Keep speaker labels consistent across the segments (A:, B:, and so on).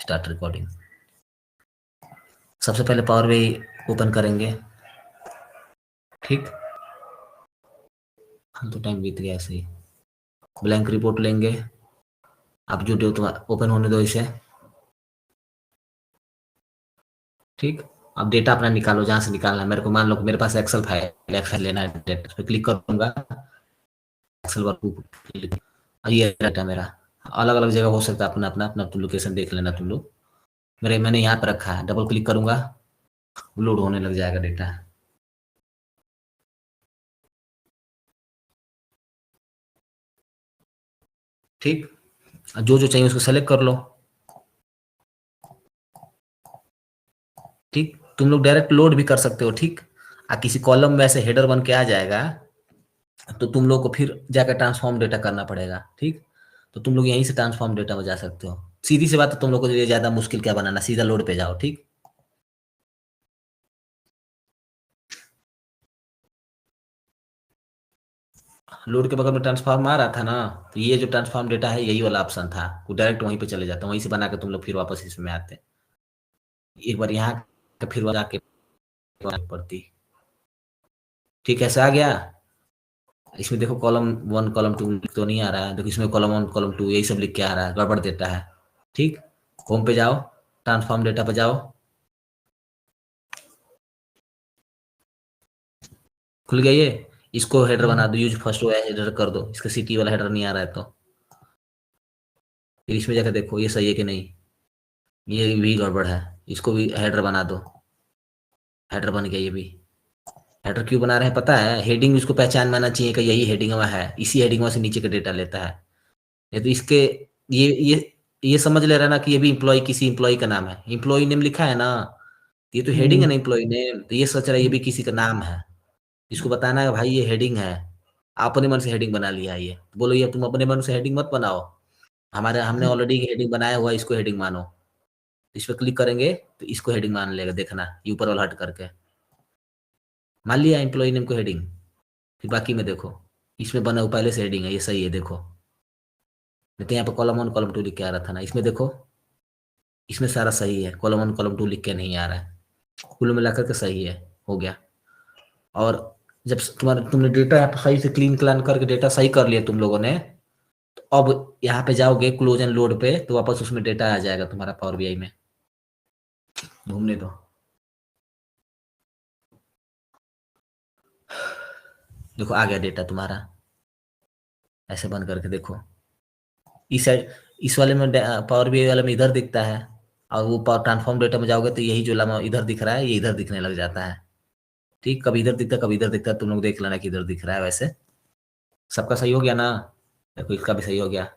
A: Start recording. सबसे पहले power BI open करेंगे, ठीक। हम तो टाइम बीत गया ऐसे ही। ब्लैंक रिपोर्ट लेंगे, आप जो दो ओपन होने दो इसे, ठीक। अब डेटा अपना निकालो जहां से निकालना है। मेरे को मान लो मेरे पास एक्सेल फाइल लेना है, डेटा पे क्लिक करूंगा, एक्सेल वर्क, ये डाटा मेरा अलग अलग जगह हो सकता है, अपना अपना अपना तुम लोकेशन देख लेना तुम लोग। मैंने यहाँ पर रखा है, डबल क्लिक करूंगा, लोड होने लग जाएगा डेटा, ठीक। जो जो चाहिए उसको सेलेक्ट कर लो, ठीक। तुम लोग डायरेक्ट लोड भी कर सकते हो, ठीक। किसी कॉलम में ऐसे हेडर बन के आ जाएगा तो तुम लोग को फिर जाकर ट्रांसफॉर्म डेटा करना पड़ेगा, ठीक। तो तुम लोग यहीं से ट्रांसफॉर्म डेटा में जा सकते हो। सीधी सी बात है, तुम लोग को ये ज्यादा मुश्किल क्या बनाना, सीधा लोड पे जाओ, ठीक। लोड के बगल में ट्रांसफॉर्म आ रहा था ना, तो ये जो ट्रांसफॉर्म डेटा है यही वाला ऑप्शन था, वो डायरेक्ट वहीं पे चले जाता, वहीं से बना के तुम लोग फिर वापस इसमें आते। एक बार यहाँ फिर जाके पड़ती, ठीक। ऐसा आ गया। इसमें देखो कॉलम 1 कॉलम 2 तो नहीं आ रहा है, देखो इसमें कॉलम 1 कॉलम 2 यही सब लिख के आ रहा है, गड़बड़ देता है, ठीक। होम पे जाओ, ट्रांसफॉर्म डेटा पे जाओ, खुल गया ये। इसको हेडर बना दो, यूज फर्स्ट वो हेडर कर दो, इसका सिटी वाला हेडर नहीं आ रहा है तो फिर इसमें जाकर देखो ये सही है कि नहीं, ये भी गड़बड़ है, इसको भी हेडर बना दो। हेडर बन गया ये भी। हेडर क्यों बना रहे हैं पता है, हेडिंग इसको पहचान में आना चाहिए कि यही हेडिंग में है, इसी हेडिंग में से नीचे का डेटा लेता है। ये तो इसके ये समझ ले रहा है ना कि ये भी इम्प्लॉय किसी इम्प्लॉय का नाम है, इम्प्लॉय नेम लिखा है ना, ये तो हेडिंग है ना इम्प्लॉय नेम, तो ये सोच रहा है ये भी किसी का नाम है। इसको बताना है भाई ये हेडिंग है, अपने मन से हेडिंग बना लिया है ये। बोलो ये तुम अपने मन से हेडिंग मत बनाओ, हमने ऑलरेडी हेडिंग बनाया हुआ, इसको हेडिंग मानो। इस पर क्लिक करेंगे तो इसको हेडिंग मान लेगा, देखना ये ऊपर वाला हट करके मान लिया एम्प्लॉय नेम को हेडिंग। फिर बाकी में देखो इसमें बना हुआ पहले से हेडिंग है, ये सही है देखो। नहीं तो यहाँ पे कॉलम 1 कॉलम 2 लिख के आ रहा था ना, इसमें देखो इसमें सारा सही है, कॉलम 1 कॉलम 2 लिख के नहीं आ रहा है, कुल मिलाकर के सही है, हो गया। और जब तुमने डेटा यहाँ पे सही से क्लीन क्लान करके डेटा सही कर लिया तुम लोगों ने, तो अब यहाँ पे जाओगे क्लोज एंड लोड पे, तो वापस उसमें डेटा आ जाएगा तुम्हारा पावर BI में। घूमने दो, देखो आ गया डेटा तुम्हारा, ऐसे बंद करके देखो। इस वाले में पावर BI वाले में इधर दिखता है, और वो पावर ट्रांसफॉर्म डेटा में जाओगे तो यही जो लामा इधर दिख रहा है ये इधर दिखने लग जाता है, ठीक। कभी इधर दिखता है कभी इधर दिखता है, तुम लोग देख लेना कि इधर दिख रहा है। वैसे सबका सही हो गया ना, देखो इसका भी सही हो गया,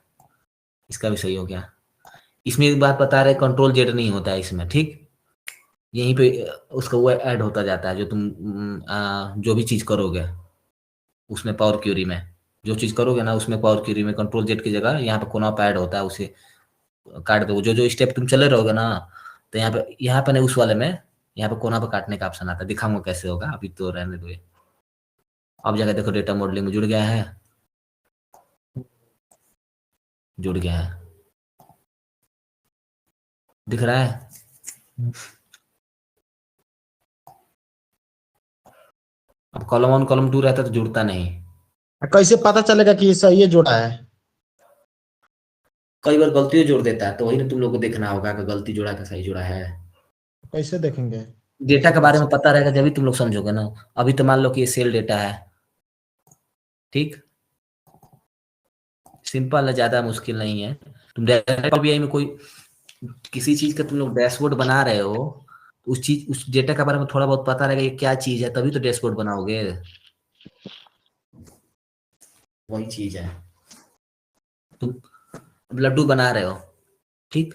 A: इसका भी सही हो गया। इसमें एक बात बता रहे, कंट्रोल Z नहीं होता है इसमें, ठीक। यहीं पे उसका वो ऐड होता जाता है, जो तुम जो भी चीज करोगे उसमें पावर क्यूरी में, जो चीज करोगे ना उसमें पावर क्यूरी में कंट्रोल Z की जगह यहाँ पे कोना पे ऐड होता है, उसे काट दो। जो जो स्टेप तुम चले रहोगे ना, तो यहाँ पे नहीं, उस वाले में यहाँ पे कोना पे काटने का ऑप्शन आता है, दिखाऊंगा कैसे होगा, अभी तो रहने दो ये। अब जाकर देखो डेटा मॉडलिंग में जुड़ गया है, जुड़ गया है, दिख रहा है। अब कॉलम 1 कॉलम 2 रहता तो जुड़ता नहीं।
B: कैसे पता चलेगा कि ये सही है जोड़ा है?
A: कई बार गलतियों जोड़ देता है, तो वही ना तुम लोग को देखना होगा कि गलती जोड़ा का सही जोड़ा है।
B: कैसे देखेंगे?
A: डेटा के बारे में पता रहेगा जब भी तुम लोग समझोगे ना। अभी तो मान लो कि ये सेल डेटा है, ठीक। सिंपल है, ज्यादा मुश्किल नहीं है। तुम डायरेक्ट BI में कोई किसी चीज का तुम लोग डैशबोर्ड बना रहे हो, तो उस डेटा के बारे में थोड़ा बहुत पता रहेगा ये क्या चीज है, तभी तो डैशबोर्ड बनाओगे। वही चीज है, तुम अब लड्डू बना रहे हो, ठीक।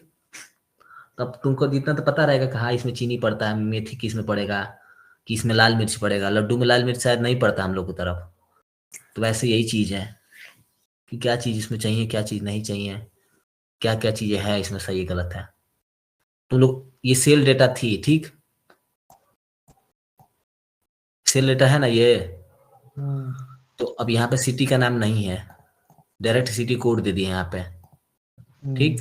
A: तब तुमको जितना तो पता रहेगा कि हाँ इसमें चीनी पड़ता है, मेथी किस में पड़ेगा, कि इसमें लाल मिर्च पड़ेगा। लड्डू में लाल मिर्च शायद नहीं पड़ता हम लोग की तरफ। तो वैसे यही चीज है कि क्या चीज इसमें चाहिए क्या चीज नहीं चाहिए, क्या क्या चीजें है इसमें सही गलत है। तुम लोग ये सेल डेटा थी, ठीक। सेल डेटा है ना ये, तो अब यहाँ पे सिटी का नाम नहीं है, डायरेक्ट सिटी कोड दे दिए यहाँ पे, ठीक।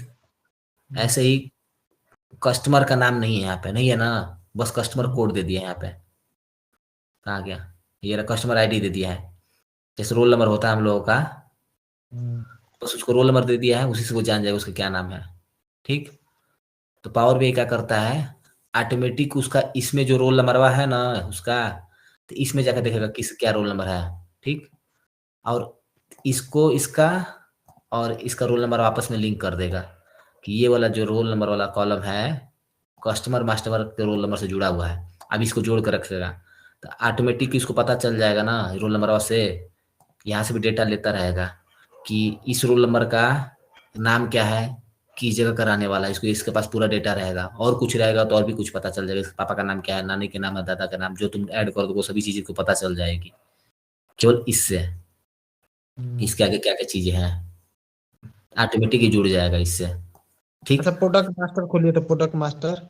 A: ऐसे ही कस्टमर का नाम नहीं है यहाँ पे, नहीं है ना, बस कस्टमर कोड दे दिया है यहाँ पे। कहाँ गया, ये रहा, कस्टमर आईडी दे दिया है, जैसे रोल नंबर होता है हम लोगों का, बस उसको रोल नंबर दे दिया है, उसी से वो जान जाएगा उसका क्या नाम है। ठीक, तो पावर बीआई क्या करता है, ऑटोमेटिक उसका इसमें जो रोल नंबर है ना उसका, तो इसमें जाकर देखेगा किस क्या रोल नंबर है। ठीक, और इसको इसका और इसका रोल नंबर आपस में लिंक कर देगा कि ये वाला जो रोल नंबर वाला कॉलम है कस्टमर मास्टर के रोल नंबर से जुड़ा हुआ है। अब इसको जोड़ कर रखेगा तो ऑटोमेटिक इसको पता चल जाएगा ना रोल नंबर से, यहाँ से भी डेटा लेता रहेगा कि इस रोल नंबर का नाम क्या है, किस जगह कराने वाला है, इसको इसके पास पूरा डेटा रहेगा, और कुछ रहेगा तो और भी कुछ पता चल जाएगा, इसके पापा का नाम क्या है, नानी के नाम है, दादा का नाम, जो तुम ऐड कर दो वो सभी चीजें को पता चल जाएगी केवल इससे। इसके आगे क्या क्या चीजें हैं ऑटोमेटिक ही जुड़ जाएगा इससे। ठीक,
B: अच्छा, प्रोडक्ट मास्टर खोलिए तो प्रोडक्ट मास्टर,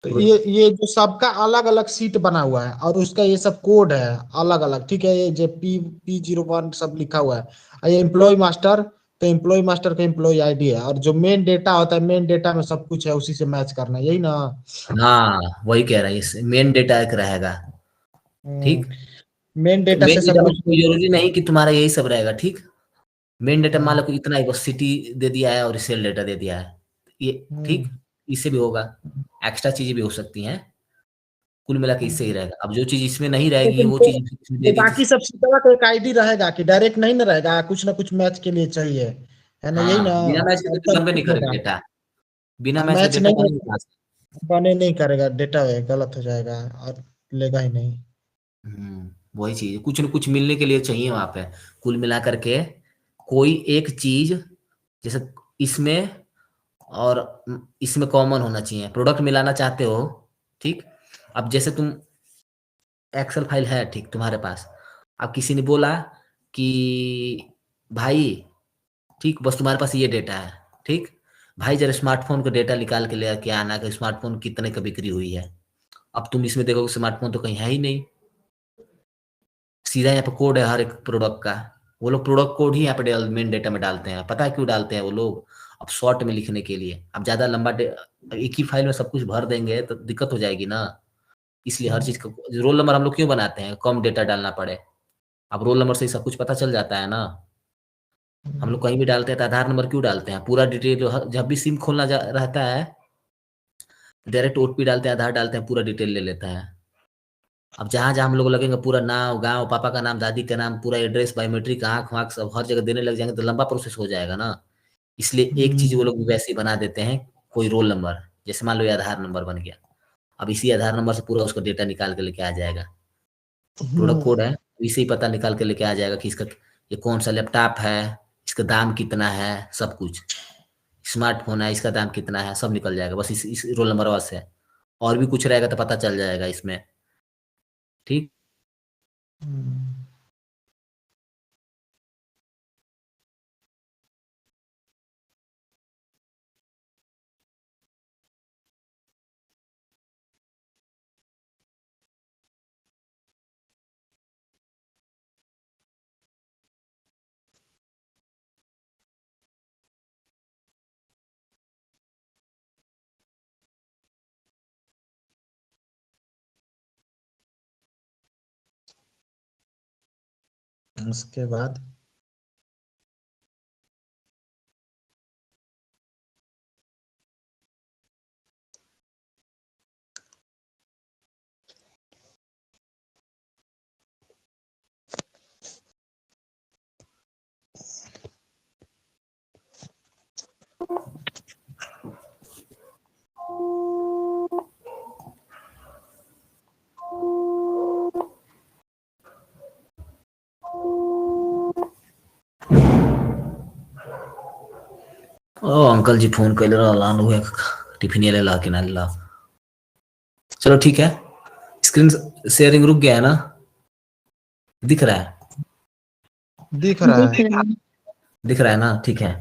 B: तो ये जो सबका अलग अलग सीट बना हुआ है और उसका ये सब कोड है अलग अलग, ठीक है, ये जो P01 सब लिखा हुआ है, और ये एम्प्लॉय मास्टर, तो एम्प्लॉय मास्टर का एम्प्लॉय आईडी है, और जो मेन डेटा होता है मेन डेटा में सब कुछ है उसी से मैच करना है, यही ना।
A: हाँ वही कह रहा है, मेन डेटा एक रहेगा। ठीक,
B: मेन
A: तो
B: डेटा
A: मेन
B: से
A: डेटा
B: सब
A: में
B: कुछ।
A: कोई जरूरी नहीं कि तुम्हारा यही सब रहेगा। ठीक, मेन डेटा मान लो
B: हम्म,
A: कोई इतना ही बस सिटी दे दिया है और सेल डेटा दे दिया है ये। ठीक,
B: हम्म,
A: इससे भी होगा, एक्स्ट्रा चीजें भी हो सकती हैं, कुल मिला के इससे ही रहेगा। अब जो चीज इसमें नहीं रहेगी
B: लेकिन
A: वो
B: तो
A: चीज इसमें दे
B: ये
A: दी थी।
B: बाकी सब सीटवा का एक आईडी रहेगा कि डायरेक्ट नहीं ना रहेगा, कुछ ना कुछ मैच के लिए चाहिए, है ना, यही ना।
A: हाँ, बिना मैच के
B: और
A: तो
B: तब
A: बनबे नहीं
B: ठीक
A: करेगा
B: होगा।
A: डेटा, बिना
B: अब
A: मैच के
B: मैच
A: डेटा
B: नहीं
A: बन नहीं
B: होगा,
A: पाता।
B: बने नहीं करेगा डेटा, गलत हो जाएगा और लेगा ही नहीं।
A: वही चीज, कुछ न कुछ मिलने के लिए चाहिए वहां पे, कुल मिला करके कोई एक चीज, जैसे इसमें और इसमें कॉमन होना चाहिए, प्रोडक्ट मिलाना चाहते हो। ठीक, अब जैसे तुम एक्सेल फाइल है ठीक तुम्हारे पास, अब किसी ने बोला कि भाई, ठीक, बस तुम्हारे पास ये डेटा है। ठीक, भाई जरा स्मार्टफोन का डेटा निकाल के ले के आना कि स्मार्टफोन कितने का बिक्री हुई है। अब तुम इसमें देखोगे स्मार्टफोन तो कहीं है ही नहीं, सीधा यहाँ पे कोड है हर एक प्रोडक्ट का, वो लोग प्रोडक्ट कोड ही यहाँ पे मेन डेटा में डालते हैं। पता है क्यों डालते हैं वो लोग, अब शॉर्ट में लिखने के लिए। अब ज्यादा लंबा एक ही फाइल में सब कुछ भर देंगे तो दिक्कत हो जाएगी ना, इसलिए हर चीज का रोल नंबर हम लोग क्यों बनाते हैं, कम डेटा डालना पड़े। अब रोल नंबर से ही सब कुछ पता चल जाता है ना। हम लोग कहीं भी डालते हैं तो आधार नंबर क्यों डालते हैं, पूरा डिटेल जब भी सिम खोलना रहता है डायरेक्ट ओटीपी डालते हैं, आधार डालते हैं, पूरा डिटेल ले लेता है। अब जहां जहां हम लोग लगेंगे पूरा नाम गांव पापा का नाम दादी का नाम पूरा एड्रेस बायोमेट्रिक आँख वाँख सब हर जगह देने लग जाएंगे तो लंबा प्रोसेस हो जाएगा ना। इसलिए एक चीज वो
B: हम्म,
A: लोग वैसे ही बना देते हैं, कोई रोल नंबर, जैसे मान लो ये आधार नंबर बन गया, अब इसी आधार नंबर से पूरा उसका डेटा निकाल के लेके आ जाएगा। प्रोडक्ट कोड है इसे ही पता निकाल के लेके आ जाएगा कि इसका ये कौन सा लैपटॉप है, इसका दाम कितना है, सब कुछ, स्मार्टफोन है इसका दाम कितना है, सब निकल जाएगा बस इस रोल नंबर से। और भी कुछ रहेगा तो पता चल जाएगा इसमें। ठीक,
B: हम्म। उसके बाद
A: ओ अंकल जी फोन कैले रहलन उहे टिफिन ले ला कि ना ला। चलो ठीक है, स्क्रीन शेयरिंग रुक गया है ना, दिख रहा है,
B: दिख रहा है।
A: दिख रहा है ना, ठीक है।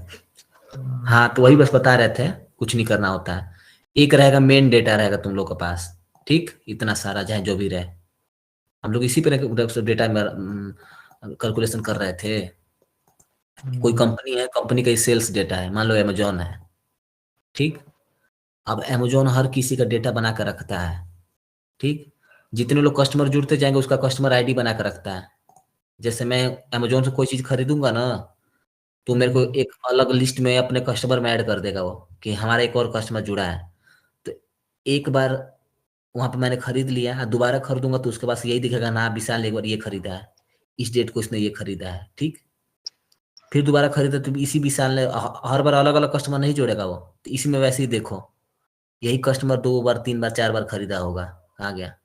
A: हाँ तो वही बस बता रहे थे, कुछ नहीं करना होता है। एक रहेगा मेन डेटा रहेगा तुम लोग के पास, ठीक, इतना सारा चाहे जो भी रहे, हम लोग इसी पे डेटा में कैलकुलेशन कर रहे थे। कोई कंपनी है, कंपनी का सेल्स डेटा है, मान लो अमेजोन है, ठीक। अब अमेजोन हर किसी का डेटा बना कर रखता है, ठीक। जितने लोग कस्टमर जुड़ते जाएंगे उसका कस्टमर आईडी बना कर रखता है। जैसे मैं अमेजोन से कोई चीज खरीदूंगा ना, तो मेरे को एक अलग लिस्ट में अपने कस्टमर में ऐड कर देगा वो, कि हमारा एक और कस्टमर जुड़ा है। तो एक बार वहां पे मैंने खरीद लिया, दोबारा खरीदूंगा तो उसके पास यही दिखेगा ना, विशाल ने एक बार ये खरीदा है, इस डेट को इसने ये खरीदा है, ठीक। फिर दोबारा खरीदा तो इसी विशाल ने हर बार अलग अलग कस्टमर नहीं जोड़ेगा वो, तो इसी में वैसे ही देखो, यही कस्टमर 2 बार 3 बार 4 बार खरीदा होगा, कहाँ गया।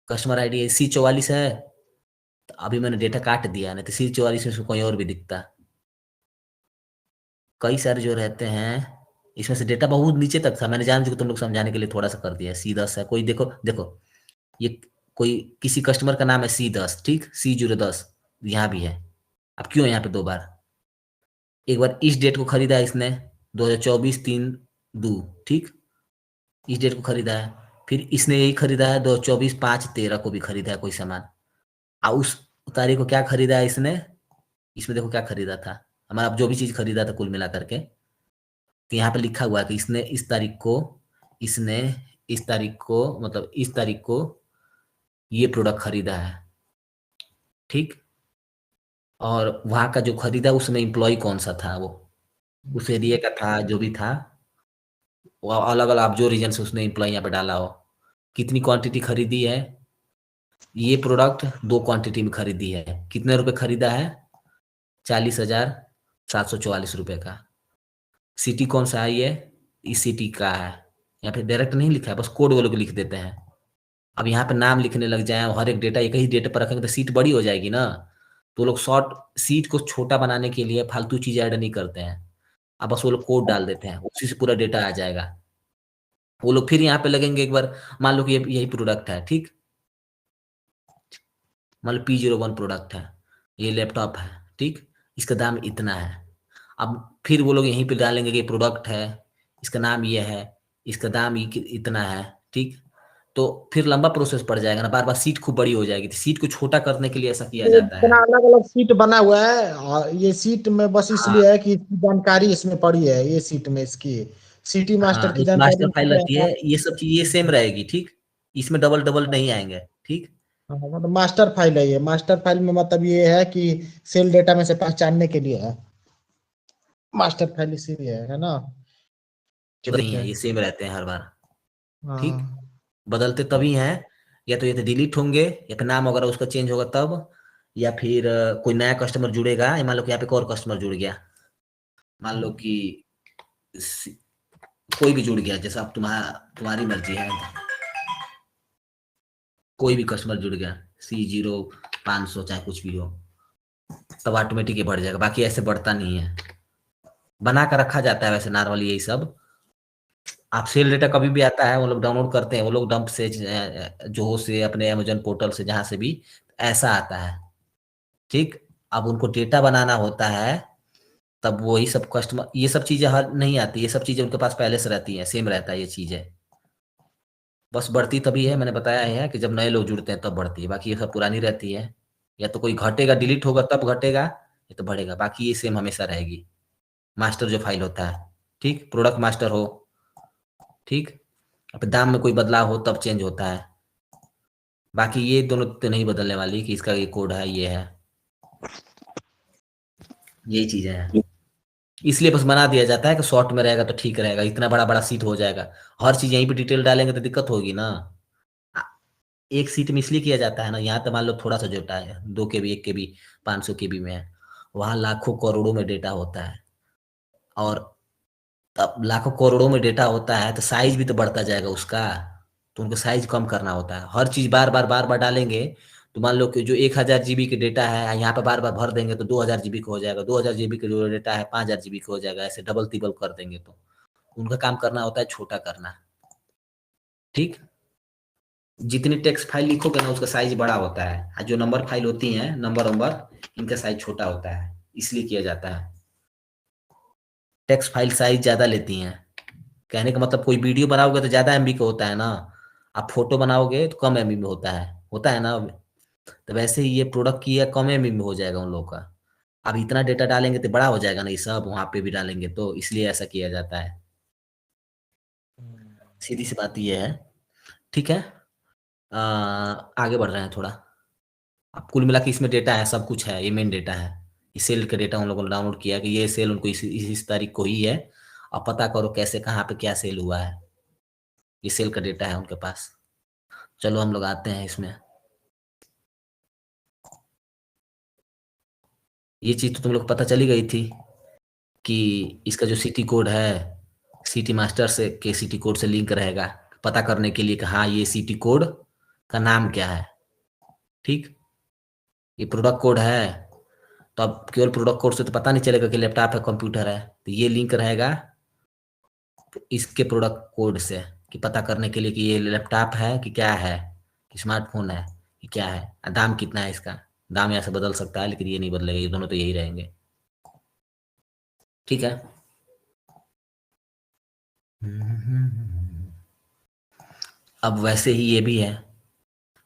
A: कस्टमर आईडी C44 है, तो अभी मैंने डेटा काट दिया, नहीं तो C44 में उसको कोई और भी दिखता। कई सारे जो रहते हैं, इसमें से डेटा बहुत नीचे तक था, मैंने जान चुके तुम लोग समझाने के लिए थोड़ा सा कर दिया। C10 है, कोई देखो देखो, ये कोई किसी कस्टमर का नाम है C10, ठीक, C010 यहाँ भी है। अब क्यों यहाँ पे 2 बार, एक बार इस डेट को खरीदा है इसने, 2024-3/2, ठीक, इस डेट को खरीदा है। फिर इसने यही खरीदा है 2024-5/13 को भी खरीदा है कोई सामान। और उस तारीख को क्या खरीदा है इसने, इसमें देखो क्या खरीदा था, हमारा जो भी चीज खरीदा था कुल मिला करके, तो यहाँ पे लिखा हुआ है कि इसने इस तारीख को, इसने इस तारीख को, मतलब इस तारीख को ये प्रोडक्ट खरीदा है, ठीक। और वहां का जो खरीदा उसमें एम्प्लॉय कौन सा था, वो उस एरिया का था, जो भी था वो अलग अलग, आप जो रीजन से उसने एम्प्लॉय यहाँ पे डाला हो, कितनी क्वांटिटी खरीदी है, ये प्रोडक्ट 2 क्वांटिटी में खरीदी है, कितने रुपए खरीदा है, 40,744 रुपए का। सिटी कौन सा है ये, इस सिटी का है। यहाँ पे डायरेक्ट नहीं लिखा है, बस कोड वो लोग लिख देते हैं। अब यहाँ पे नाम लिखने लग जाए, हर एक डेटा एक ही डेटा पर रखेंगे तो सीट बड़ी हो जाएगी ना, तो लोग शॉर्ट सीट को छोटा बनाने के लिए फालतू चीज ऐड नहीं करते हैं। अब बस वो लोग कोड डाल देते हैं, उसी से पूरा डेटा आ जाएगा। वो लोग फिर यहाँ पे लगेंगे एक बार, मान लो कि यही प्रोडक्ट है, ठीक, मान लो P01 प्रोडक्ट है, ये लैपटॉप है, ठीक, इसका दाम इतना है। अब फिर वो लोग यहीं पे डालेंगे कि प्रोडक्ट है, इसका नाम ये है, इसका दाम इतना है, ठीक। तो फिर लंबा प्रोसेस पड़ जाएगा ना, बार बार सीट खूब बड़ी हो जाएगी, तो सीट को छोटा करने के लिए ऐसा किया
B: ये
A: जाता है।
B: इतना अलग अलग सीट बना हुआ है, और ये सीट में बस
A: हाँ
B: इसलिए है कि इसकी जानकारी इसमें पड़ी है, ये सीट में इसकी सिटी मास्टर
A: हाँ,
B: की
A: एक मास्टर
B: जानकारी
A: फाइल
B: इसमें
A: रहती
B: है।
A: है, ये सब चीज ये सेम रहेगी, ठीक, इसमें डबल डबल नहीं आएंगे, ठीक।
B: हाँ, मतलब मास्टर फाइल है ये, मास्टर फाइल में मतलब ये है कि सेल डेटा में से पहचानने के लिए है, मास्टर फाइल इसीलिए है ना।
A: नहीं
B: ठीक
A: है,
B: है।
A: ये सेम रहते हैं हर बार, ठीक।
B: हाँ।
A: बदलते तभी हैं, या तो ये तो डिलीट होंगे, या फिर नाम वगैरह उसका चेंज होगा तब, या फिर कोई नया कस्टमर जुड़ेगा, या मान लो कि यहाँ पे एक और कस्टमर जुड़ गया, मान लो कि सी- कोई भी जुड़ गया, जैसा अब तुम्हारी मर्जी है, कोई भी कस्टमर जुड़ गया, C0500 चाहे कुछ भी हो, तब ऑटोमेटिक ये बढ़ जाएगा, बाकी ऐसे बढ़ता नहीं है, बना कर रखा जाता है वैसे नॉर्मली यही सब। आप सेल डेटा कभी भी आता है वो लोग डाउनलोड करते हैं, वो लोग डंप से जो से अपने अमेजन पोर्टल से जहां से भी ऐसा आता है, ठीक। अब उनको डेटा बनाना होता है, तब वही सब कस्टमर, ये सब चीजें हर नहीं आती, ये सब चीजें उनके पास पहले से रहती हैं, सेम रहता है ये चीजें। बस बढ़ती तभी है, मैंने बताया है कि जब नए लोग जुड़ते हैं तब बढ़ती है, बाकी ये सब पुरानी रहती है। या तो कोई घटेगा, डिलीट होगा तब घटेगा, या तो बढ़ेगा, बाकी ये सेम हमेशा रहेगी। मास्टर जो फाइल होता है, ठीक, प्रोडक्ट मास्टर हो, ठीक, अब दाम में कोई बदलाव हो तब चेंज होता है, बाकी ये दोनों तो नहीं बदलने वाली कि इसका ये कोड है, ये है, यही चीजें हैं। इसलिए बस बना दिया जाता है कि शॉर्ट में रहेगा तो ठीक रहेगा, इतना बड़ा बड़ा सीट हो जाएगा, हर चीज यहीं पे डिटेल डालेंगे तो दिक्कत होगी ना। आ- एक सीट में इसलिए किया जाता है ना, यहाँ तो मान लो थोड़ा सा डेटा है, 2 KB 1 KB 500 KB में है, वहां लाखों करोड़ों में डेटा होता है, और अब लाखों करोड़ों में डेटा होता है तो साइज भी तो बढ़ता जाएगा उसका, तो उनको साइज कम करना होता है, हर चीज बार बार डालेंगे, तो मान लो कि जो 1000 GB के डेटा है यहाँ पे बार बार भर देंगे तो 2000 GB का हो जाएगा, 2000 GB का जो डेटा है 5000 GB का हो जाएगा, ऐसे डबल तिबल कर देंगे, तो उनका काम करना होता है छोटा करना, ठीक। जितनी टेक्स्ट फाइल लिखोगे ना उसका साइज बड़ा होता है, और जो नंबर फाइल होती है, नंबर नंबर, इनका साइज छोटा होता है, इसलिए किया जाता है। टेक्स्ट फाइल साइज ज्यादा लेती हैं, कहने का मतलब कोई वीडियो बनाओगे तो ज्यादा MB का होता है ना, आप फोटो बनाओगे तो कम MB में होता है ना। तो वैसे ही ये प्रोडक्ट की है, कम MB में हो जाएगा उन लोगों का। अब इतना डेटा डालेंगे तो बड़ा हो जाएगा ना, ये सब वहां पे भी डालेंगे, तो इसलिए ऐसा किया जाता है। सीधी सी बात ये है। ठीक है, आगे बढ़ रहे हैं थोड़ा। अब कुल मिला के इसमें डेटा है, सब कुछ है, ये मेन डेटा है। इस सेल का डेटा उन लोगों ने डाउनलोड किया कि ये सेल उनको इस तारीख को ही है। अब पता करो कैसे कहाँ पे क्या सेल हुआ है। ये सेल का डेटा है उनके पास। चलो हम लोग आते हैं इसमें। ये चीज तो तुम लोग को पता चली गई थी कि इसका जो सिटी कोड है, सिटी मास्टर से के सिटी कोड से लिंक रहेगा, पता करने के लिए कि हाँ ये सिटी कोड का नाम क्या है। ठीक, ये प्रोडक्ट कोड है, तो अब केवल प्रोडक्ट कोड से तो पता नहीं चलेगा कि लैपटॉप है कंप्यूटर है, तो ये लिंक रहेगा इसके प्रोडक्ट कोड से, कि पता करने के लिए कि ये लैपटॉप है कि क्या है, कि स्मार्टफोन है कि क्या है, दाम कितना है इसका। दाम यहाँ से बदल सकता है लेकिन ये नहीं बदलेगा, ये दोनों तो यही रहेंगे। ठीक है। अब वैसे ही ये भी है,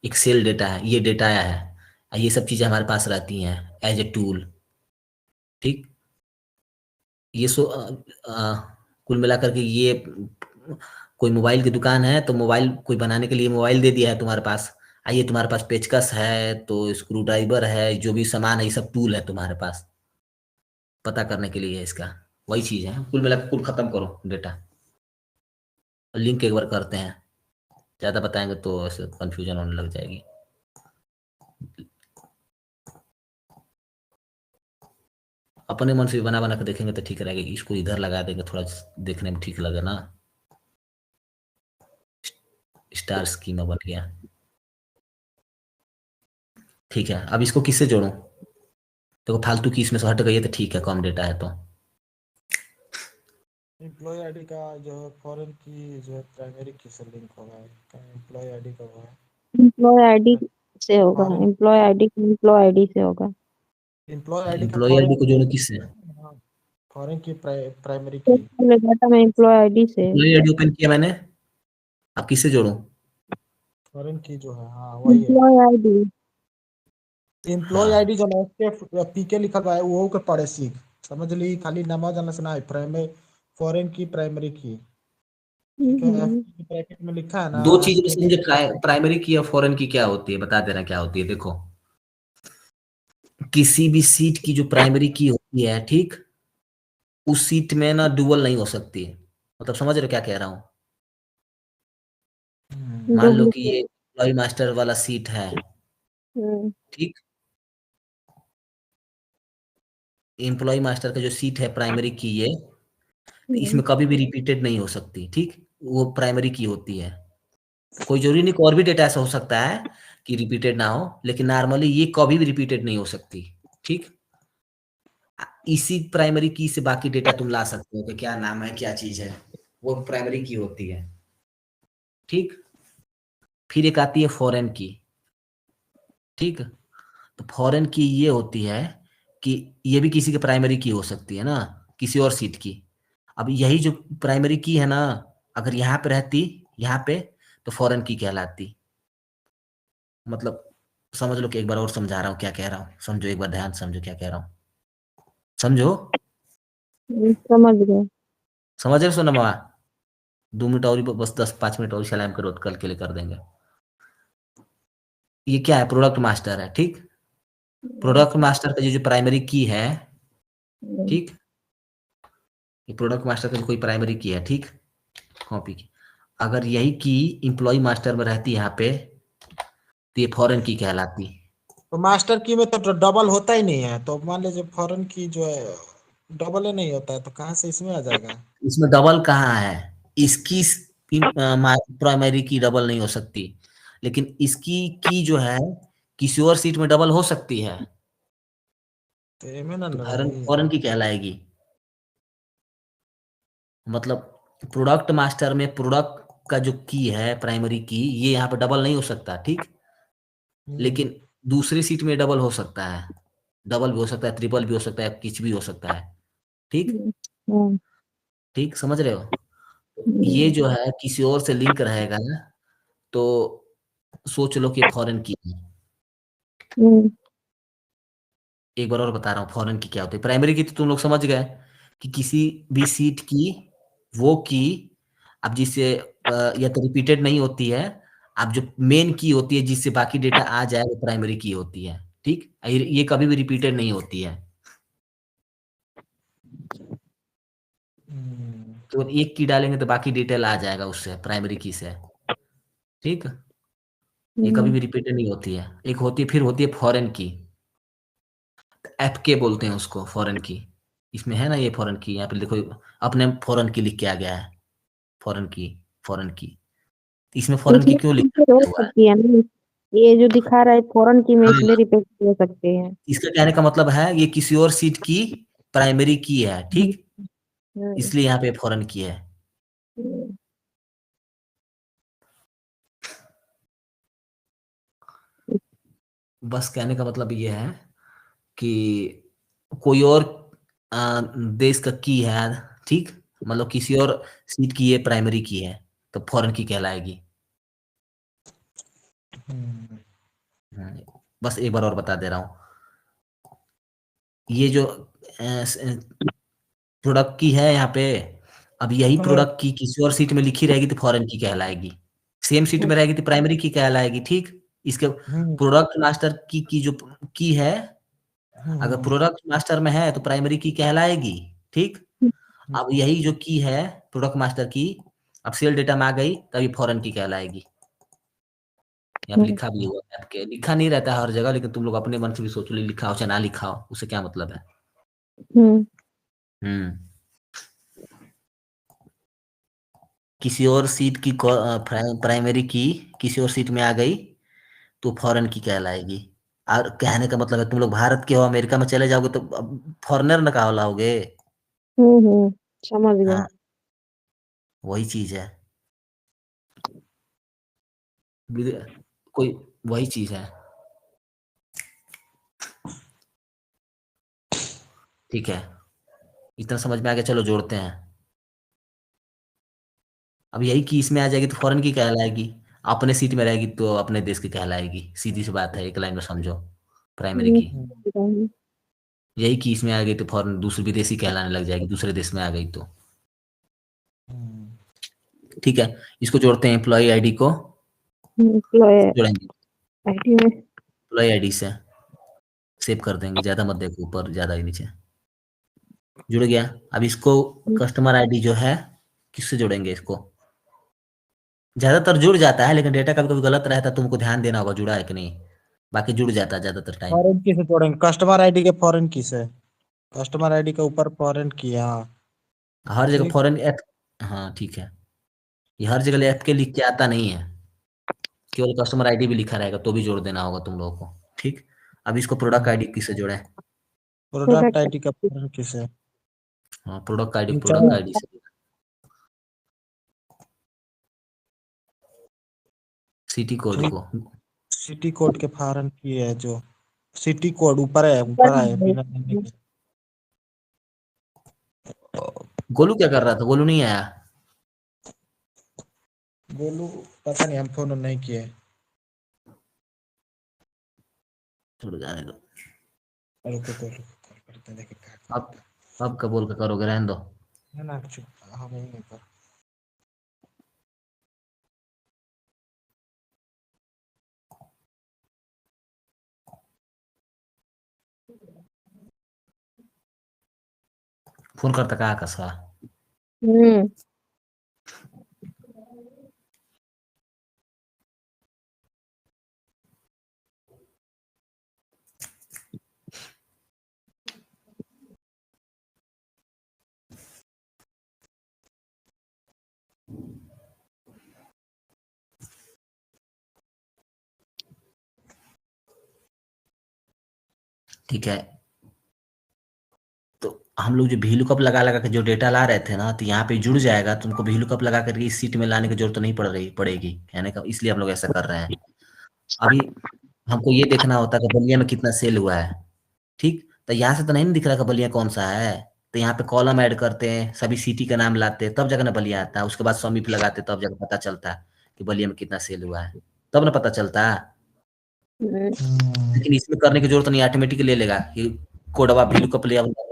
A: एक सेल डेटा है, ये डेटा आया है, ये सब चीजें हमारे पास रहती हैं एज ए टूल। ठीक, ये कुल मिलाकर के ये कोई मोबाइल की दुकान है तो मोबाइल कोई बनाने के लिए मोबाइल दे दिया है तुम्हारे पास। आइए तुम्हारे पास पेचकस है तो स्क्रू ड्राइवर है, जो भी सामान है ये सब टूल है तुम्हारे पास, पता करने के लिए है इसका। वही चीज है, कुल मिलाकर कुल खत्म करो डेटा। लिंक एक बार करते हैं, ज्यादा बताएंगे तो ऐसे कंफ्यूजन होने लग जाएगी। अपने मन से भी बना बना के देखेंगे तो ठीक रहेगा, इसको इधर लगा देंगे थोड़ा देखने में ठीक लगे ना। स्टार स्कीमा बन गया। ठीक है, अब इसको किससे जोड़ूं? देखो फालतू की इसमें से हट गई है तो ठीक है, कम डेटा है तो।
B: एम्प्लॉय आईडी का जो है फॉरेन की जो है प्राइमरी की से लिंक होगा, एम्प्लॉय आईडी का हुआ है,
C: एम्प्लॉय आईडी से होगा,
B: फॉरेन
C: एम्प्लॉय आईडी से होगा।
B: एम्प्लॉय आईडी का
A: एम्प्लॉय
B: फॉरेन
A: आईडी को जोड़ो किससे?
B: फॉरेन की प्राइमरी की
C: डाटा में एम्प्लॉय आईडी से,
A: एम्प्लॉय आईडी ओपन किया मैंने, अब किससे जोड़ूं?
B: फॉरेन की जो है, हाँ वही है
C: एम्प्लॉय आईडी।
B: एम्प्लॉय
A: हाँ
B: आईडी जो है पीके लिखा हुआ है वो के पढ़े सीख, समझ ली, खाली नाम जानना से ना है, प्राइमरी फॉरेन की प्राइमरी की। ठीक है, ब्रैकेट में लिखा है ना
A: दो चीज
B: FK
A: में मुझे प्राइमरी की और फॉरेन की क्या होती है बता देना, क्या होती है देखो। किसी भी सीट की जो प्राइमरी की होती है, ठीक, उस सीट में ना डुअल नहीं हो सकती। मतलब समझ रहे हो क्या कह रहा हूँ? मान लो कि
C: डुप्लीकेट।
A: ये एम्प्लॉय मास्टर वाला सीट है, ठीक, एम्प्लॉय मास्टर का जो सीट है प्राइमरी की ये, तो इसमें कभी भी रिपीटेड नहीं हो सकती। ठीक, वो प्राइमरी की होती है। कोई जरूरी नहीं कि और भी डेटा ऐसा हो सकता है कि रिपीटेड ना हो, लेकिन नॉर्मली ये कभी भी रिपीटेड नहीं हो सकती। ठीक, इसी प्राइमरी की से बाकी डेटा तुम ला सकते हो कि क्या नाम है क्या चीज है, वो प्राइमरी की होती है। ठीक, फिर एक आती है फॉरेन की। ठीक, तो फॉरेन की ये होती है कि ये भी किसी के प्राइमरी की हो सकती है ना, किसी और सीट की। अब यही जो प्राइमरी की है ना, अगर यहाँ पे रहती, यहाँ पे, तो फॉरेन की कहलाती। मतलब समझ लो कि एक बार और समझा रहा हूँ क्या कह रहा हूँ, समझो एक बार ध्यान से समझो क्या कह रहा हूँ, समझो।
C: समझ गए।
A: समझ रहे सोनमा? 2 मिनट और बस 10-5 मिनट और सलाम करो तो कल के लिए कर देंगे। ये क्या है? प्रोडक्ट मास्टर है। ठीक, प्रोडक्ट मास्टर का जो प्राइमरी की है, ठीक, ये प्रोडक्ट मास्टर का जो कोई प्राइमरी की है, ठीक, कॉपी की, अगर यही की एम्प्लॉय मास्टर में रहती यहाँ पे, तो ये फॉरेन की कहलाती।
B: तो मास्टर की में तो डबल होता ही नहीं है, तो मान लीजिए फॉरेन की जो है डबल ही नहीं होता है, तो कहाँ से इसमें आ जाएगा?
A: इसमें डबल कहाँ है? इसकी प्राइमरी की डबल नहीं हो सकती, लेकिन इसकी की जो है किसी और सीट में डबल हो सकती है,
B: तो एम ना
A: तो फॉरेन
B: रही।
A: फॉरेन की कहलाएगी। मतलब प्रोडक्ट मास्टर में प्रोडक्ट का जो की है प्राइमरी की, ये यहाँ पे डबल नहीं हो सकता। ठीक, लेकिन दूसरी सीट में डबल हो सकता है, डबल भी हो सकता है, ट्रिपल भी हो सकता है, कुछ भी हो सकता है। ठीक, ठीक, समझ रहे हो? ये जो है किसी और से लिंक रहेगा ना, तो सोच लो कि फॉरेन की है। एक बार और बता रहा हूँ फॉरेन की क्या होती है। प्राइमरी की तो तुम लोग समझ गए कि किसी भी सीट की वो की अब जिससे या तो रिपीटेड नहीं होती है, अब जो मेन की होती है जिससे बाकी डेटा आ जाए वो प्राइमरी की होती है। ठीक, ये कभी भी रिपीटेड नहीं होती है। केवल एक की डालेंगे तो बाकी डिटेल आ जाएगा उससे, प्राइमरी की से। ठीक, ये कभी भी रिपीटेड नहीं होती है। एक होती है, फिर होती है फॉरेन की, एफ के बोलते हैं उसको, फॉरेन की। इसमें है ना ये फॉरेन की, यहाँ पे देखो अपने फॉरेन की लिख के आ गया है, फॉरेन की, फॉरेन की। इसमें फॉरेन की
C: इसमें
A: क्यों लिखा
C: repeat हो
A: हुआ है?
C: सकती है ना, ये जो दिखा रहा है फॉरन की में
A: हाँ,
C: इसलिए रिपीट हो सकते हैं।
A: इसका कहने का मतलब है ये किसी और सीट की प्राइमरी की है। ठीक,
C: हम्म,
A: इसलिए यहाँ पे फॉरेन की है।
C: हम्म,
A: बस कहने का मतलब ये है कि कोई और देश का की है, ठीक, मतलब किसी और सीट की ये प्राइमरी की है तो फॉरेन की कहलाएगी। बस एक बार और बता दे रहा हूँ, ये जो प्रोडक्ट की है यहाँ पे, अब यही प्रोडक्ट की किसी और सीट में लिखी रहेगी तो फॉरेन की कहलाएगी। सेम सीट में रहेगी तो प्राइमरी की कहलाएगी। ठीक, इसके प्रोडक्ट मास्टर की जो की है, अगर प्रोडक्ट मास्टर में है तो प्राइमरी की कहलाएगी। ठीक, अब यही जो की है प्रोडक्ट मास्टर की, अब सेल डेटा में आ गई तभी फॉरेन की कहलाएगी। यहाँ पे लिखा भी हुआ है आपके, लिखा नहीं रहता है हर जगह, लेकिन तुम लोग अपने मन से भी सोच लो, लिखा हो चाहे ना लिखा हो, उससे क्या मतलब है। हम्म, किसी और सीट की प्राइमरी की किसी और सीट में आ गई तो फॉरेन की कहलाएगी। और कहने का मतलब है तुम लोग भारत के हो, अमेरिका में चले जाओगे तो फॉरेनर न कहलाओगे।
C: समझ गए।
A: हाँ, वही चीज है, कोई वही चीज है। ठीक है, इतना समझ में आ गया, चलो जोड़ते हैं। अब यही की इसमें आ जाएगी तो फॉरेन की कहलाएगी, अपने सीट में रहेगी तो अपने देश की कहलाएगी। सीधी सी बात है, एक लाइन में समझो, प्राइमरी की। यही की इसमें आ गई तो फॉरेन दूसरी विदेशी कहलाने लग जाएगी, दूसरे देश में आ गई तो। ठीक है, इसको जोड़ते हैं, एम्प्लॉय आईडी को जोड़ेंगे,
C: आईडी में
A: एम्प्लॉय आईडी से सेव कर देंगे, ज्यादा मत देखो ऊपर, ज्यादा ही नीचे। जुड़ गया। अब इसको कस्टमर आईडी जो है किससे जोड़ेंगे इसको? ज्यादातर जुड़ जाता है, लेकिन डेटा कभी कभी गलत रहता है, तुमको ध्यान देना होगा जुड़ा है कि नहीं। बाकी जुड़ जाता है ज्यादातर टाइम।
B: फॉरेन की से जोड़ेंगे, कस्टमर आईडी के फॉरेन की से, कस्टमर आईडी के ऊपर फॉरेन की। हाँ
A: हर जगह
B: ठीक।
A: फॉरेन ऐप, हाँ ठीक है, ये हर जगह ऐप के लिख के आता नहीं है, केवल कस्टमर आईडी भी लिखा रहेगा तो भी जोड़ देना होगा तुम लोगों को। ठीक, अब इसको प्रोडक्ट आईडी किससे जोड़े?
B: प्रोडक्ट आईडी का फॉरेन की से।
A: हाँ, प्रोडक्ट आईडी,
B: नीचे
A: प्रोडक्ट आईडी से। सिटी कोड को,
B: सिटी कोड के फॉरेन की है, जो सिटी कोड ऊपर है, ऊपर है बिना लिखने के।
A: गोलू क्या कर रहा था? गोलू नहीं आया?
B: गोलू पता नहीं, हम फोन नहीं किए।
A: छोड़ जाने दो,
B: रुको तो रुको, कॉल करते हैं, देखें क्या
A: अब
B: करता
A: अब का बोल के करोगे, रहने दो।
B: है ना। चुप, हम नहीं कर।
A: फोन करता का आकाश?
C: हम्म
A: ठीक है, तो हम लोग जो VLOOKUP लगा लगा के जो डेटा ला रहे थे ना, तो यहाँ पे जुड़ जाएगा, तुमको VLOOKUP लगा करके इस सीट में लाने की जरूरत नहीं पड़ेगी, कहने का इसलिए हम लोग ऐसा कर रहे हैं। अभी हमको ये देखना होता है कि बलिया में कितना सेल हुआ है। ठीक, तो यहाँ से तो नहीं दिख रहा कि बलिया कौन सा है, तो यहाँ पे कॉलम ऐड करते हैं, सभी सिटी का नाम लाते हैं, तब जगह ना बलिया आता है। उसके बाद समीप लगाते तब जगह पता चलता है कि बलिया में कितना सेल हुआ है, तब ना पता चलता है। लेकिन इसमें करने की जरूरत नहीं, ऑटोमेटिक ले लेगा कि कोड अब वैल्यू का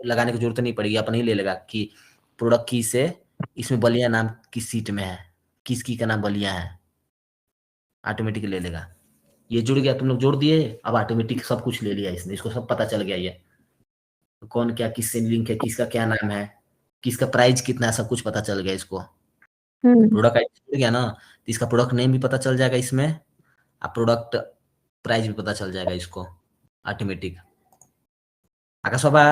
A: लगाने की जरूरत नहीं पड़ेगी, अपन ही ले लेगा कि प्रोडक्ट की से इसमें बलिया नाम किस सीट में है, किस की का नाम बलिया है, ऑटोमेटिक ले लेगा। ये जुड़ गया, तुम लोग जोड़ दिए, अब ऑटोमेटिक सब कुछ ले लिया इसने, इसको सब पता चल गया ये कौन क्या किससे लिंक है, किसका क्या नाम है, किसका प्राइस कितना है, सब कुछ पता चल गया इसको। प्रोडक्ट आईडी जुड़ गया ना, तो इसका प्रोडक्ट नेम भी पता चल जाएगा इसमें, और प्रोडक्ट प्राइस भी पता चल जाएगा इसको ऑटोमेटिक। आकाश बाबा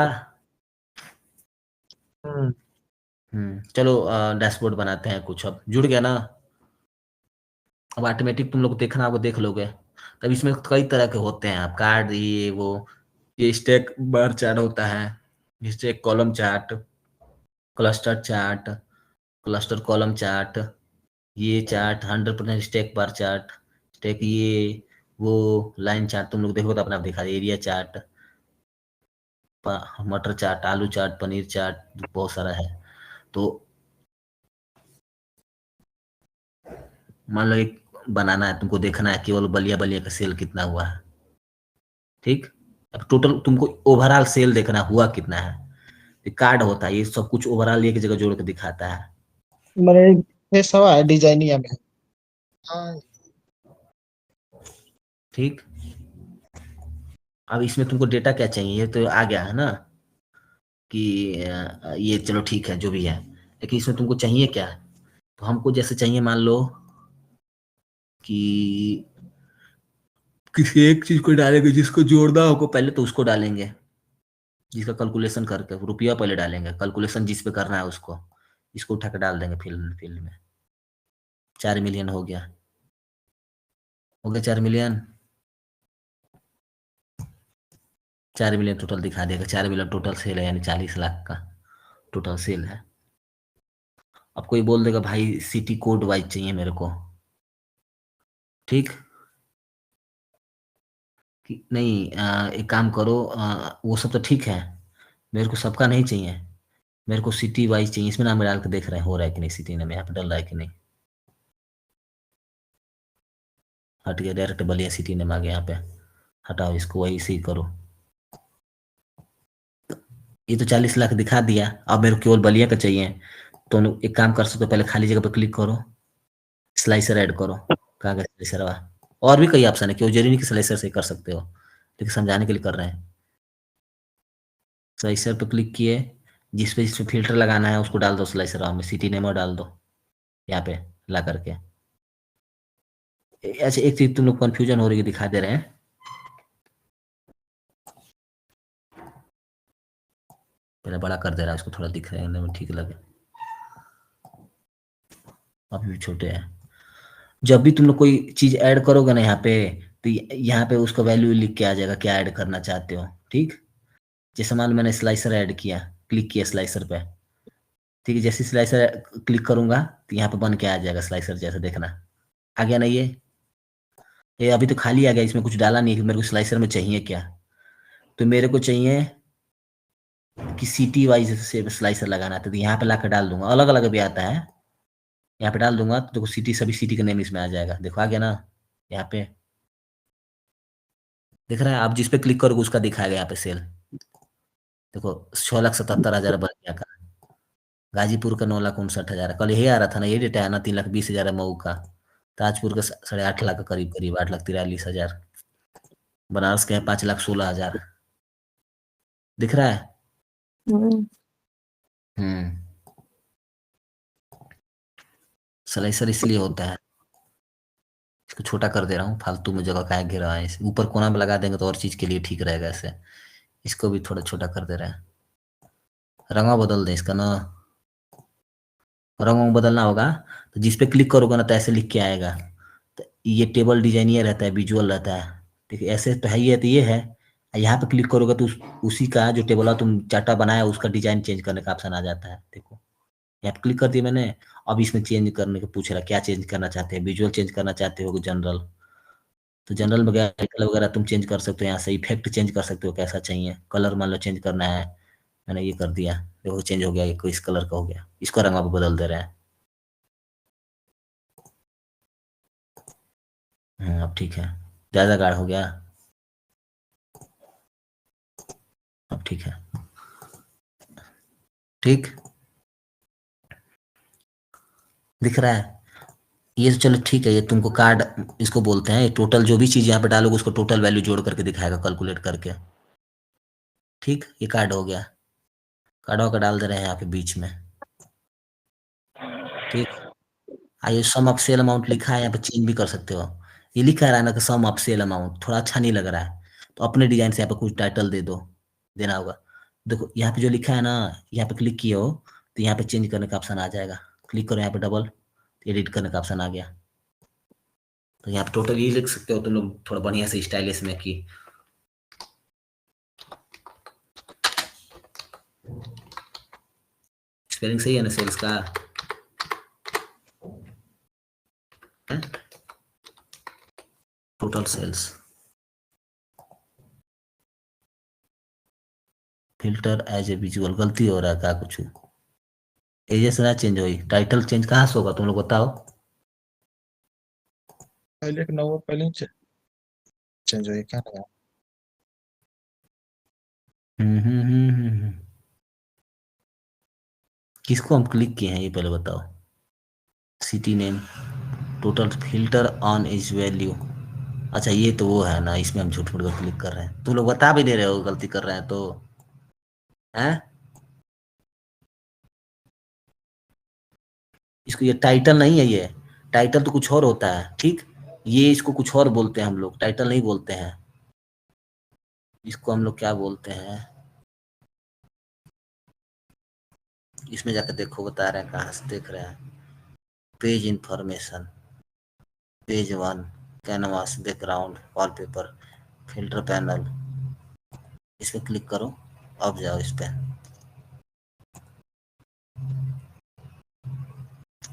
A: चलो डैशबोर्ड बनाते हैं कुछ, अब जुड़ गया ना, अब ऑटोमेटिक तुम लोग देखना, वो देख लोगे। तब इसमें कई तरह के होते हैं, आप कार्ड ये वो, ये स्टैक बार चार्ट होता है, stack column chart, cluster chart, cluster column chart, ये chart 100% stack bar chart, stack ये वो लाइन चार्ट तुम लोग देखो तो अपना आप दिखा, एरिया चार्ट, मटर चार्ट, आलू चार्ट, पनीर चार्ट, बहुत सारा है। तो मान लो एक बनाना है तुमको, देखना है केवल बलिया बलिया का सेल कितना हुआ है, ठीक। अब टोटल तुमको ओवरऑल सेल देखना हुआ कितना है, कार्ड होता है, ये सब कुछ ओवरऑल एक जगह जोड़ के दिखाता है।
B: मैंने ये सब है डिजाइनिया में। हाँ,
A: ठीक। अब इसमें तुमको डेटा क्या चाहिए, ये तो आ गया है ना कि ये चलो ठीक है जो भी है, लेकिन इसमें तुमको चाहिए क्या, तो हमको जैसे चाहिए मान लो कि किसी एक चीज को डालेंगे, जिसको जोड़ना होगा पहले तो उसको डालेंगे, जिसका कैलकुलेशन करके रुपया पहले डालेंगे, कैलकुलेशन जिस पे करना है उसको, इसको उठा के डाल देंगे फील्ड फील्ड में। 4 मिलियन हो गया, 4 मिलियन, 4 मिलियन टोटल दिखा देगा, 4 मिलियन टोटल सेल है, यानी 40 लाख का टोटल सेल है। अब कोई बोल देगा भाई सिटी कोड वाइज चाहिए मेरे को, ठीक कि नहीं, एक काम करो, वो सब तो ठीक है, मेरे को सबका नहीं चाहिए, मेरे को सिटी वाइज चाहिए। इसमें नाम डाल के देख रहे हैं हो रहा है कि नहीं, सिटी नाम यहाँ पे डल रहा है कि नहीं, हट गया, डायरेक्ट बलिया सिटी नेम आ गया यहाँ पे, हटाओ इसको, वही से ही करो। ये तो 40 लाख दिखा दिया, अब मेरे को केवल बलिया का चाहिए, तो एक काम कर सकते हो, पहले खाली जगह पर क्लिक करो, स्लाइसर ऐड करो, कहाँ गया स्लाइसर हुआ, और भी कई ऑप्शन है, क्यों जरूरी नहीं कि स्लाइसर से कर सकते हो, लेकिन समझाने के लिए कर रहे हैं। स्लाइसर पे क्लिक किए, जिस पे जिसमें फिल्टर लगाना है उसको डाल दो, स्लाइसर में सिटी नेम डाल दो यहाँ पे ला करके। अच्छा एक चीज तुम लोग कंफ्यूजन हो रही है, दिखा दे रहे हैं, पहले बड़ा कर दे रहा है इसको, थोड़ा दिख रहा है ठीक लगे, अभी भी छोटे हैं। जब भी तुम लोग कोई चीज ऐड करोगे ना यहाँ पे, तो यहाँ पे उसका वैल्यू लिख के आ जाएगा क्या ऐड करना चाहते हो, ठीक। जैसे मान लो मैंने स्लाइसर ऐड किया, क्लिक किया स्लाइसर पे, ठीक है, जैसे स्लाइसर क्लिक करूंगा तो यहाँ पे बन के आ जाएगा स्लाइसर जैसे, देखना आ गया ना ये अभी तो खाली आ गया, इसमें कुछ डाला नहीं है कि मेरे को स्लाइसर में चाहिए क्या, तो मेरे को चाहिए कि सिटी वाइज से स्लाइसर लगाना था, तो यहाँ पे ला कर डाल दूंगा, अलग अलग भी आता है, यहाँ पे डाल दूंगा तो देखो सिटी, सभी सिटी का नेम इसमें आ जाएगा, देखो आ गया ना यहाँ पे, दिख रहा है, आप जिस पे क्लिक करोगे उसका दिखाएगा यहाँ पे सेल, देखो 6,77,000 बलिया का, गाजीपुर का 9,59,000, कल यही आ रहा था ना, ये डेटा है ना, 3,20,000 मऊ का, ताजपुर का 8.5 लाख का करीब करीब, 8,43,000, बनारस के है 5,16,000, दिख रहा है। हम्म स्लाइसर इसलिए होता है, इसको छोटा कर दे रहा हूँ, फालतू में जगह काहे घेरा है, इसे ऊपर कोना में लगा देंगे तो और चीज के लिए ठीक रहेगा ऐसे, इसको भी थोड़ा छोटा कर दे रहे हैं, रंगा बदल दें इसका ना, रंग बदलना होगा, तो जिस पे क्लिक करोगे ना तो ऐसे लिख के आएगा, तो ये टेबल डिजाइन ये रहता है, विजुअल रहता है, ठीक है, ऐसे तो है ही है, तो ये है, यहाँ पे क्लिक करोगे तो उसी का जो टेबल तुम चार्टा बनाया उसका डिजाइन चेंज करने का ऑप्शन आ जाता है, देखो यहाँ पे क्लिक कर दिया मैंने, अब इसमें चेंज करने को पूछ रहा क्या चेंज करना चाहते हैं, विजुअल चेंज करना चाहते हो जनरल, तो जनरल वगैरह कलर वगैरह तुम चेंज कर सकते हो, यहाँ से इफेक्ट चेंज कर सकते हो, कैसा चाहिए कलर मान लो चेंज करना है, मैंने ये कर दिया, देखो चेंज हो गया, ये इस कलर का हो गया, इसको रंग आप बदल दे रहे हैं। अब ठीक है, ज्यादा गाढ़ हो गया, अब ठीक है, ठीक दिख रहा है। ये तो चलो ठीक है, ये तुमको कार्ड इसको बोलते हैं, टोटल जो भी चीज यहाँ पे डालोगे उसको टोटल वैल्यू जोड़ करके दिखाएगा कैलकुलेट करके। ठीक, ये कार्ड हो गया, कार्डों का डाल दे रहे हैं यहाँ पे बीच में। ठीक, आइए सम ऑफ सेल अमाउंट लिखा है, यहाँ पे चेंज भी कर सकते हो। ये लिखा है ना कि सम ऑफ सेल अमाउंट, थोड़ा अच्छा नहीं लग रहा है, तो अपने डिजाइन से यहाँ पे कुछ टाइटल दे दो, देना होगा। देखो यहाँ पे जो लिखा है ना, यहाँ पे क्लिक किए हो तो यहाँ पे चेंज करने का ऑप्शन आ जाएगा। क्लिक करो यहाँ पे डबल, एडिट करने का ऑप्शन आ गया। तो यहाँ पे टोटल ये लिख सकते हो तुम लोग थोड़ा बढ़िया से स्टाइलिश में कि स्पेलिंग सही है ना सेल्स का? Total sales filter as a visual, गलती हो रहा है क्या कुछ? एजेस ना चेंज हुई, टाइटल चेंज कहाँ से होगा तुम लोग बताओ?
B: पहले एक नंबर पहले चेंज हुई क्या लगा?
A: किसको हम क्लिक किए हैं ये पहले बताओ। City name, total filter on is value. अच्छा ये तो वो है ना, इसमें हम झूठ मूठ कर क्लिक कर रहे हैं, तुम लोग बता भी दे रहे हो गलती कर रहे हैं तो हैं। इसको ये टाइटल नहीं है, ये टाइटल तो कुछ और होता है। ठीक, ये इसको कुछ और बोलते हैं हम लोग, टाइटल नहीं बोलते हैं इसको। हम लोग क्या बोलते हैं, इसमें जाकर देखो, बता रहे हैं कहाँ से देख रहे हैं। Page information, page 1, canvas, background, wallpaper, filter panel, इस पे क्लिक करो। अब जाओ इस पे,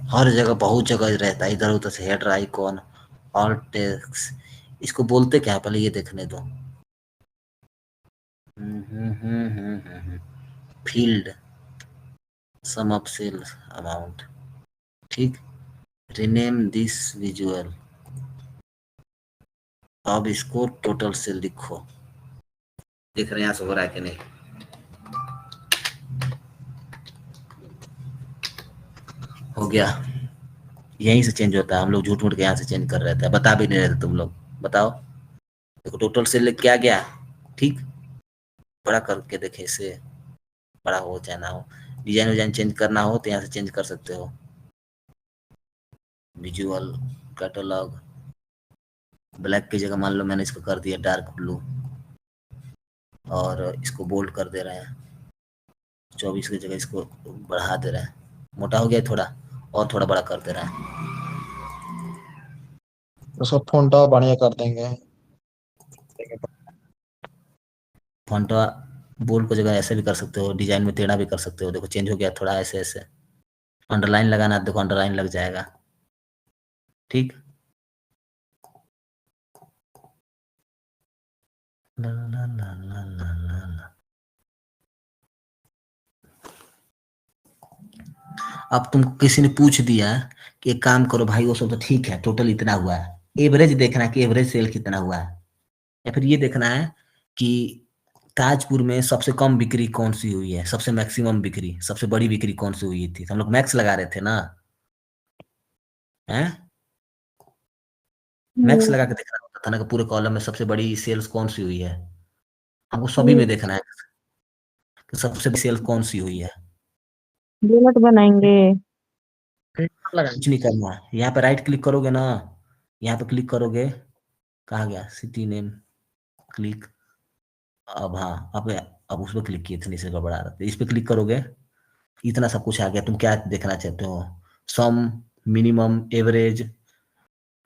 A: हर जगह बहुत जगह रहता है, इधर उधर से हेडर आइकॉन, ऑल टेक्स्ट, इसको बोलते क्या है पहले ये देखने दो। Field, sum of sales amount. ठीक, रिनेम दिस विजुअल, अब इसको टोटल सेल लिखो। देख रहे हैं यहाँ से हो रहा है कि नहीं? हो गया, यहीं से चेंज होता है, हम लोग झूठ मूठ के यहाँ से चेंज कर रहे थे, बता भी नहीं रहे थे तुम लोग। बताओ, देखो टोटल सेल क्या गया। ठीक, बड़ा करके देखे इसे, बड़ा हो चाहे ना हो। डिजाइन विजाइन चेंज करना हो तो यहाँ से चेंज कर सकते हो। विजुअल कैटलॉग, ब्लैक की जगह मान लो मैंने इसको कर दिया डार्क ब्लू, और इसको बोल्ड कर दे रहे हैं। 24 की जगह इसको बढ़ा दे रहे हैं, मोटा हो गया थोड़ा, और थोड़ा बड़ा कर दे रहे हैं।
B: उसको फोन बढ़िया कर देंगे।
A: फॉन्ट बोल्ड को जगह ऐसे भी कर सकते हो, डिजाइन में टेढ़ा भी कर सकते हो। देखो चेंज हो गया थोड़ा, ऐसे ऐसे। अंडरलाइन लगाना, देखो अंडरलाइन लग जाएगा। ठीक, ला ला ला ला ला ला ला। अब तुमको किसी ने पूछ दिया कि एक काम करो भाई, वो सब तो ठीक है, टोटल इतना हुआ है, एवरेज देखना है कि एवरेज सेल कितना हुआ है, या फिर ये देखना है कि ताजपुर में सबसे कम बिक्री कौन सी हुई है, सबसे मैक्सिमम बिक्री, सबसे बड़ी बिक्री कौन सी हुई थी। हम लोग मैक्स लगा रहे थे ना, हैं? मैक्स लगा के देखना होता था ना कि पूरे कॉलम में सबसे बड़ी सेल्स कौन सी हुई है। हमको सभी में देखना है कि सबसे बड़ी सेल्स कौन सी हुई है।
C: बुलेट बनाएंगे।
A: कुछ नहीं करना है, यहाँ पे राइट क्लिक करोगे ना, यहाँ पे क्लिक करोगे, कहाँ गया सिटी नेम, क्लिक। अब हाँ, अब उस पर क्लिक किए थे, नीचे गड़बड़ा रहा था, इस पे क्लिक करोगे, इतना सब कुछ आ गया। तुम क्या देखना चाहते हो, सम, मिनिमम, एवरेज,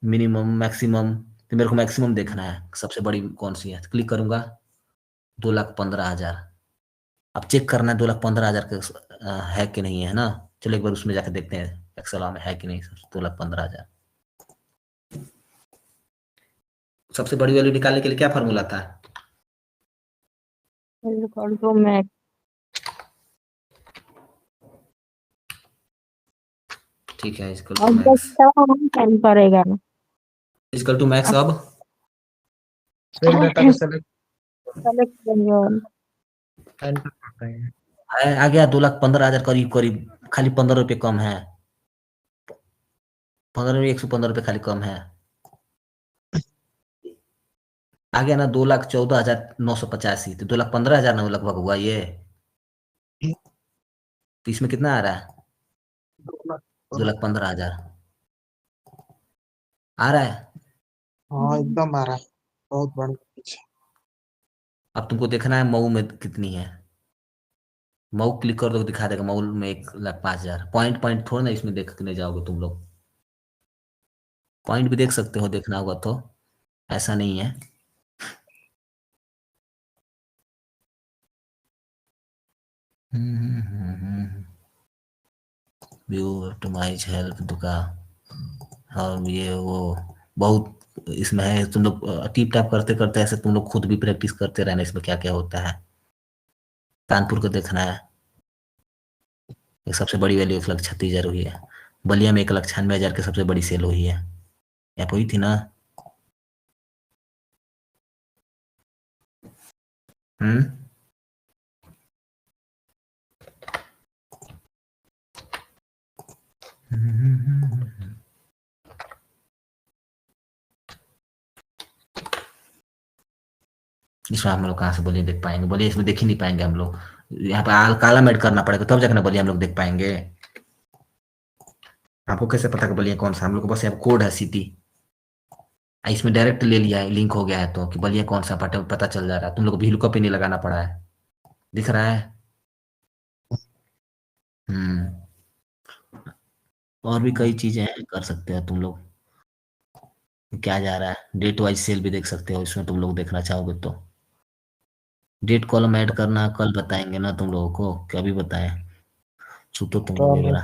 A: मिनिमम, मैक्सिमम। तो मेरे को मैक्सिमम देखना है, सबसे बड़ी कौन सी है। क्लिक करूंगा, 2,15,000। अब चेक करना है 2,15,000 का है कि नहीं है ना। चलो एक बार उसमें जाकर देखते हैं एक्सेल में है कि नहीं 2,15,000। सबसे बड़ी वैल्यू निकालने के लिए क्या फार्मूला था?
C: Control max.
A: ठीक है, इसको
C: अब
A: मैक्स,
C: टाइम करेगा ना।
A: Equal to max. अब
B: सेल डाटा को सेलेक्ट
C: सेलेक्ट करेंगे और
B: एंटर करते हैं।
A: आ गया 2,15,000 करीब करीब, खाली 15 रुपये कम है, 15 में 115 रुपये खाली कम है। आ गया ना 2,14,985, तो 2,15,000 ना लगभग हुआ ये। तो इसमें कितना आ रहा है? 2,15,000 आ रहा है।
B: हाँ एकदम आ रहा है, बहुत बढ़िया पीछे।
A: अब तुमको देखना है मऊ में कितनी है। मऊ क्लिक कर दो, दिखा देगा मऊ में 1,05,000। पॉइंट पॉइंट थोड़ा ना इसमें देखने जाओगे तुम लोग, पॉइंट भी देख सकते हो, देखना होगा तो, ऐसा नहीं है। व्यू ऑप्टिमाइज हेल्प दुका, और ये वो बहुत इसमें है। तुम लोग टिप टैप करते करते ऐसे तुम लोग खुद भी प्रैक्टिस करते रहना, इसमें क्या क्या होता है। कानपुर को देखना है, एक सबसे बड़ी वैल्यू 1,36,000 हुई है। बलिया में 1,96,000 की सबसे बड़ी सेल हुई है, ऐप हुई थी ना। हम्म इसमें हम लोग कहाँ से बलिया देख पाएंगे? बलिया इसमें देख ही नहीं पाएंगे हम लोग, यहाँ पे काला मेड करना पड़ेगा तब जाकर बलिया हम लोग देख पाएंगे। आपको कैसे पता कि बलिया कौन सा? हम लोग को बस यहाँ कोड है सिटी, इसमें डायरेक्ट ले लिया है, लिंक हो गया है, तो कि बलिया कौन सा पता चल जा रहा है। तुम लोग को भी लुकअप ही नहीं लगाना पड़ा है, दिख रहा है। और भी कई चीजें हैं, कर सकते हो तुम लोग। क्या जा रहा है, डेट वाइज सेल भी देख सकते हो इसमें, तुम लोग देखना चाहोगे तो। डेट कॉलम ऐड करना कल बताएंगे ना तुम लोगों को, क्या भी बताएं? छूतो तुम लोग ये
B: चलो
A: बड़ा